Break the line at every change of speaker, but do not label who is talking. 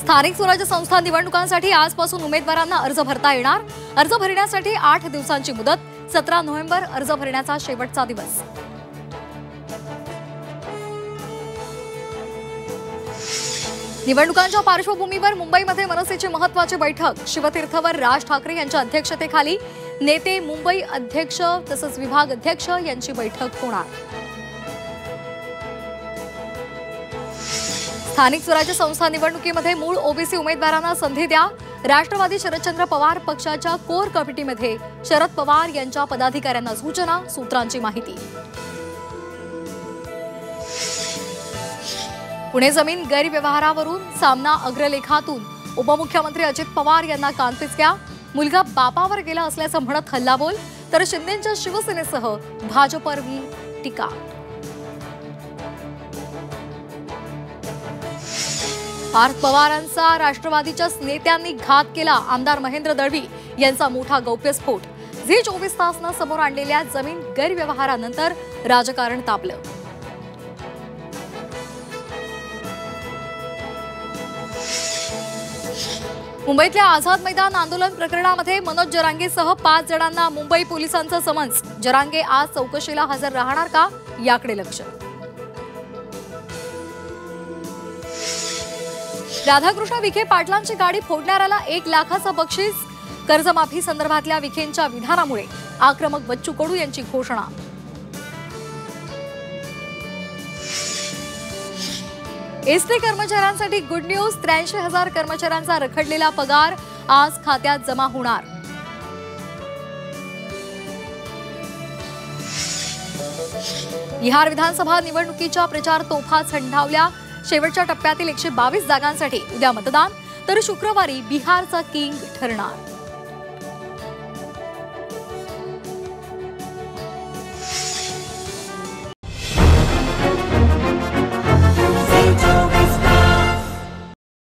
स्थानिक स्वराज्य संस्था निवडणुकांसाठी आजपासून उमेदवारांना अर्ज भरता येणार। अर्ज भरण्यासाठी 8 दिवसांची मुदत। 17 नोव्हेंबर अर्ज भरण्याचा शेवटचा दिवस। निवडणुकांच्या पार्श्वभूमीवर मुंबईमध्ये मनसेची महत्त्वाची बैठक। शिवतीर्थवर राज ठाकरे यांच्या अध्यक्षतेखाली नेते, मुंबई अध्यक्ष तसंच विभाग अध्यक्ष यांची बैठक होणार। स्थानिक स्वराज्य संस्था निवडणुकीमध्ये मूळ ओबीसी उमेदवारांना संधी द्या। राष्ट्रवादी शरदचंद्र पवार पक्षाच्या कोर कमिटीमध्ये शरद पवार यांच्या पदाधिकाऱ्यांना सूचना। सूत्रांची माहिती। पुणे जमीन गैरव्यवहारावरून सामना अग्रलेखातून उपमुख्यमंत्री अजित पवार यांना कानपिचक्या। मुलगा बापावर गेला असल्याचं म्हणत हल्लाबोल, तर शिंदेंच्या शिवसेनेसह भाजपवर टीका। पार्थ पवारांचा राष्ट्रवादीच्या नेत्यांनी घात केला। आमदार महेंद्र दळवी यांचा मोठा गौप्यस्फोट। झी 24 तासनं समोर आणलेल्या जमीन गैरव्यवहारानंतर राजकारण तापलं। मुंबईतल्या आझाद मैदान आंदोलन प्रकरणामध्ये मनोज जरांगेसह 5 जणांना मुंबई पोलिसांचं समन्स। जरांगे आज चौकशीला हजर राहणार का, याकडे लक्ष। राधाकृष्ण विखे पाटलांची गाडी फोडणाऱ्याला 1 लाखाचं बक्षीस। कर्जमाफी संदर्भातल्या विखेंच्या विधानामुळे आक्रमक बच्चू कडू यांची घोषणा। एसटी कर्मचाऱ्यांसाठी गुड न्यूज। 83,000 कर्मचाऱ्यांचा रखडलेला पगार आज खात्यात जमा होणार। बिहार विधानसभा निवडणुकीच्या प्रचार तोफा थंडावल्या। शेवटच्या टप्प्यातील 122 जागांसाठी उद्या मतदान, तर शुक्रवारी बिहारचा किंग ठरणार।